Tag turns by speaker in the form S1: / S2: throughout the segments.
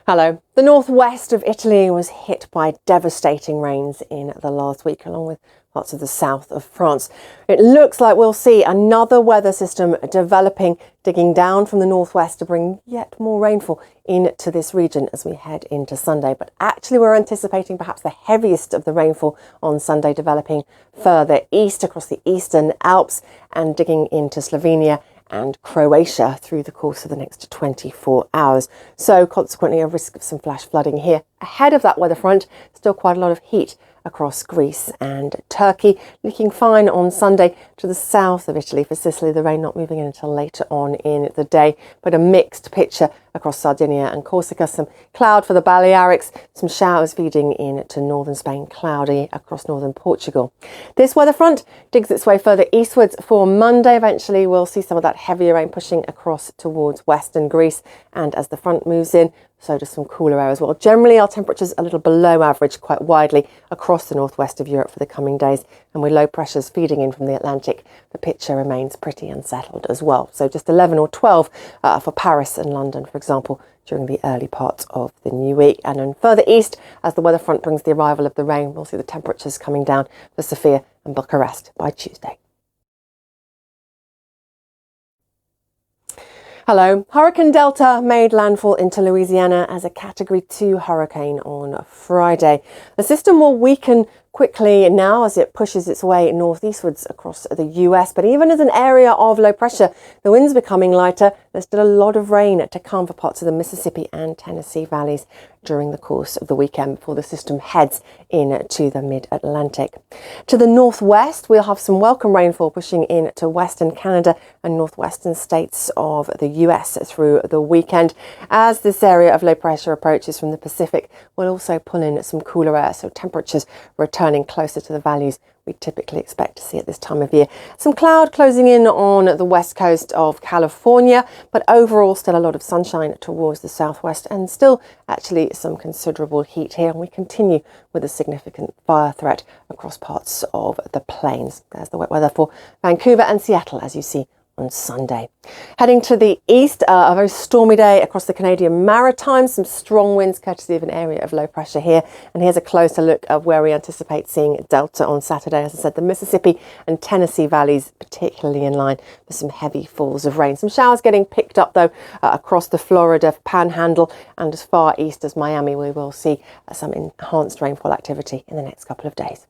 S1: Hello. The northwest of Italy was hit by devastating rains in the last week, along with parts of the south of France. It looks like we'll see another weather system developing, digging down from the northwest to bring yet more rainfall into this region as we head into Sunday. But actually, we're anticipating perhaps the heaviest of the rainfall on Sunday, developing further east across the eastern Alps and digging into Slovenia and Croatia through the course of the next 24 hours. So consequently, a risk of some flash flooding here. Ahead of that weather front, still quite a lot of heat across Greece and Turkey. Looking fine on Sunday to the south of Italy. For Sicily, the rain not moving in until later on in the day, but a mixed picture across Sardinia and Corsica. Some cloud for the Balearics, some showers feeding into northern Spain, cloudy across northern Portugal. This weather front digs its way further eastwards for Monday. Eventually, we'll see some of that heavier rain pushing across towards western Greece. And as the front moves in, so does some cooler air as well. Generally, our temperatures a little below average quite widely across the northwest of Europe for the coming days. And with low pressures feeding in from the Atlantic, the picture remains pretty unsettled as well. So just 11 or 12 for Paris and London, for example, during the early parts of the new week. And then further east, as the weather front brings the arrival of the rain, we'll see the temperatures coming down for Sofia and Bucharest by Tuesday. Hello. Hurricane Delta made landfall into Louisiana as a Category 2 hurricane on Friday. The system will weaken quickly now as it pushes its way northeastwards across the US. But even as an area of low pressure, the wind's becoming lighter. There's still a lot of rain to come for parts of the Mississippi and Tennessee valleys during the course of the weekend before the system heads into the mid-Atlantic. To the northwest, we'll have some welcome rainfall pushing into western Canada and northwestern states of the US through the weekend. As this area of low pressure approaches from the Pacific, we'll also pull in some cooler air, so temperatures returning closer to the values we typically expect to see at this time of year. Some cloud closing in on the west coast of California, but overall still a lot of sunshine towards the southwest and still actually some considerable heat here. And we continue with a significant fire threat across parts of the plains. There's the wet weather for Vancouver and Seattle, as you see on Sunday. Heading to the east, a very stormy day across the Canadian Maritimes. Some strong winds courtesy of an area of low pressure here. And here's a closer look of where we anticipate seeing Delta on Saturday. As I said, the Mississippi and Tennessee valleys particularly in line for some heavy falls of rain. Some showers getting picked up though across the Florida Panhandle and as far east as Miami. We will see some enhanced rainfall activity in the next couple of days.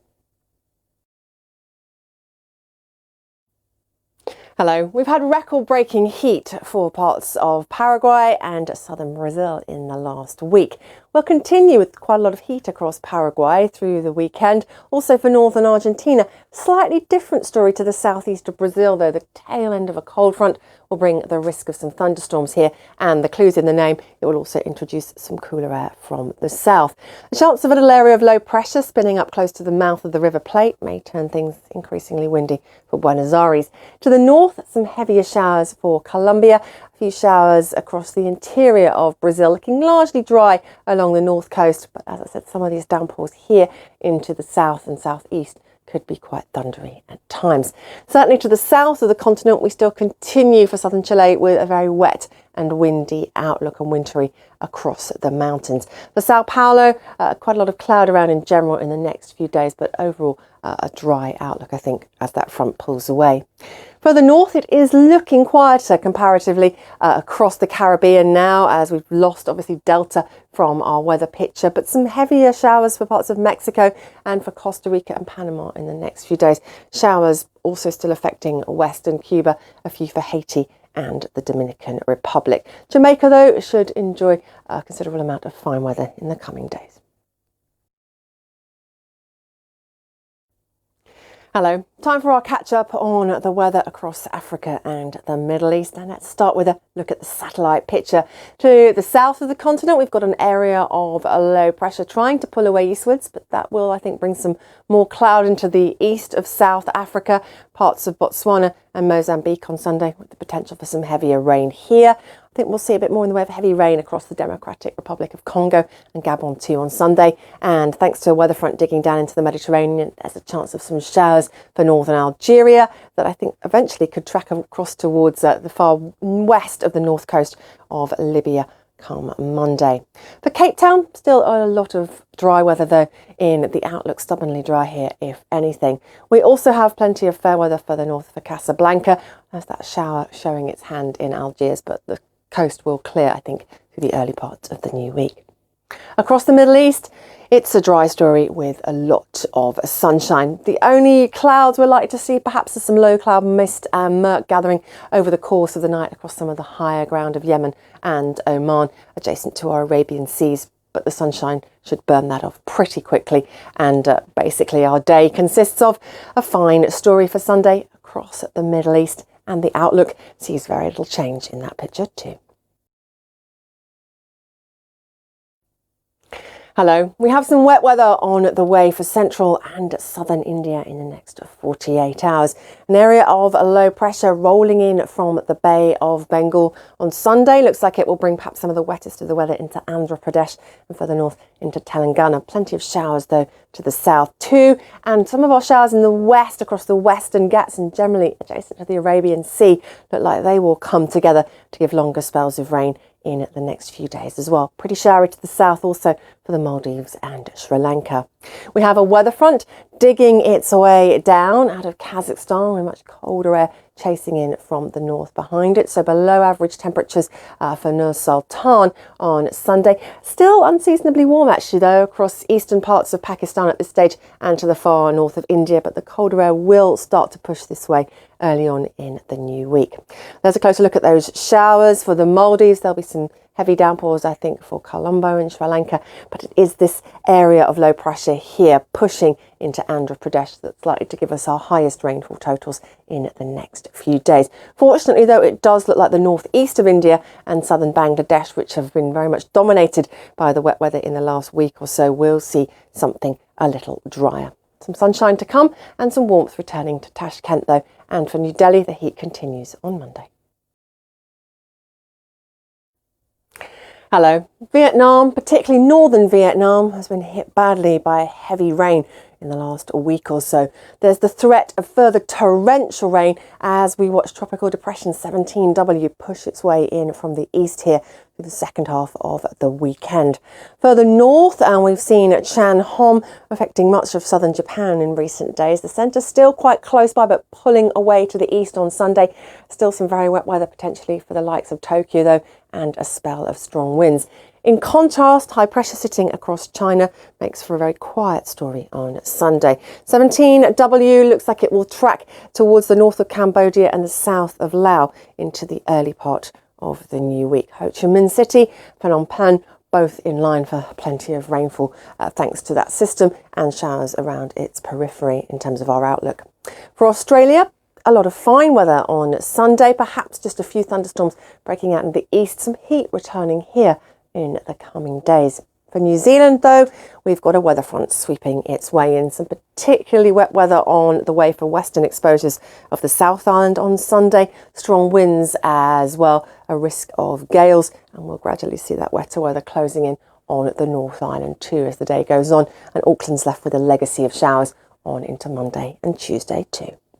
S1: Hello. We've had record-breaking heat for parts of Paraguay and southern Brazil in the last week. We'll continue with quite a lot of heat across Paraguay through the weekend. Also for northern Argentina, slightly different story to the southeast of Brazil, though. The tail end of a cold front will bring the risk of some thunderstorms here, and the clue's in the name. It will also introduce some cooler air from the south. The chance of a little area of low pressure spinning up close to the mouth of the River Plate may turn things increasingly windy for Buenos Aires. To the north, some heavier showers for Colombia. A few showers across the interior of Brazil, looking largely dry along the north coast. But as I said, some of these downpours here into the south and southeast could be quite thundery at times. Certainly to the south of the continent, we still continue for southern Chile with a very wet and windy outlook and wintry across the mountains. For Sao Paulo, quite a lot of cloud around in general in the next few days, but overall a dry outlook, I think, as that front pulls away. Further north, it is looking quieter comparatively across the Caribbean now, as we've lost, obviously, Delta from our weather picture, but some heavier showers for parts of Mexico and for Costa Rica and Panama in the next few days. Showers also still affecting western Cuba, a few for Haiti and the Dominican Republic. Jamaica, though, should enjoy a considerable amount of fine weather in the coming days. Hello, time for our catch up on the weather across Africa and the Middle East. And let's start with a look at the satellite picture. To the south of the continent, we've got an area of low pressure trying to pull away eastwards, but that will, I think, bring some more cloud into the east of South Africa, parts of Botswana and Mozambique on Sunday, with the potential for some heavier rain here. I think we'll see a bit more in the way of heavy rain across the Democratic Republic of Congo and Gabon too on Sunday. And thanks to a weather front digging down into the Mediterranean, there's a chance of some showers for northern Algeria that I think eventually could track across towards the far west of the north coast of Libya come Monday. For Cape Town, still a lot of dry weather though in the outlook, stubbornly dry here if anything. We also have plenty of fair weather further north for Casablanca. There's that shower showing its hand in Algiers, but the coast will clear, I think, through the early parts of the new week. Across the Middle East, it's a dry story with a lot of sunshine. The only clouds we're likely to see perhaps are some low cloud mist and murk gathering over the course of the night across some of the higher ground of Yemen and Oman, adjacent to our Arabian seas. But the sunshine should burn that off pretty quickly. And basically our day consists of a fine story for Sunday across the Middle East. And the outlook sees very little change in that picture too. Hello, we have some wet weather on the way for central and southern India in the next 48 hours. An area of low pressure rolling in from the Bay of Bengal on Sunday. Looks like it will bring perhaps some of the wettest of the weather into Andhra Pradesh and further north into Telangana. Plenty of showers though to the south too. And some of our showers in the west across the Western Ghats and generally adjacent to the Arabian Sea look like they will come together to give longer spells of rain in the next few days as well. Pretty showery to the south also for the Maldives and Sri Lanka. We have a weather front digging its way down out of Kazakhstan with much colder air chasing in from the north behind it. So below average temperatures for Nur Sultan on Sunday. Still unseasonably warm actually though across eastern parts of Pakistan at this stage and to the far north of India, but the colder air will start to push this way early on in the new week. There's a closer look at those showers for the Maldives. There'll be some heavy downpours, I think, for Colombo and Sri Lanka, but it is this area of low pressure here pushing into Andhra Pradesh that's likely to give us our highest rainfall totals in the next few days. Fortunately, though, it does look like the northeast of India and southern Bangladesh, which have been very much dominated by the wet weather in the last week or so, will see something a little drier. Some sunshine to come and some warmth returning to Tashkent, though, and for New Delhi, the heat continues on Monday. Hello. Vietnam, particularly northern Vietnam, has been hit badly by heavy rain in the last week or so. There's the threat of further torrential rain as we watch Tropical Depression 17W push its way in from the east here through the second half of the weekend. Further north, and we've seen Chan Hom affecting much of southern Japan in recent days. The centre still quite close by, but pulling away to the east on Sunday. Still some very wet weather potentially for the likes of Tokyo, though, and a spell of strong winds. In contrast, high pressure sitting across China makes for a very quiet story on Sunday. 17W looks like it will track towards the north of Cambodia and the south of Laos into the early part of the new week. Ho Chi Minh City, Phnom Penh, both in line for plenty of rainfall thanks to that system and showers around its periphery in terms of our outlook. For Australia, a lot of fine weather on Sunday, perhaps just a few thunderstorms breaking out in the east, some heat returning here in the coming days. For New Zealand, though, we've got a weather front sweeping its way in. Some particularly wet weather on the way for western exposures of the South Island on Sunday. Strong winds as well, a risk of gales, and we'll gradually see that wetter weather closing in on the North Island too as the day goes on. And Auckland's left with a legacy of showers on into Monday and Tuesday too.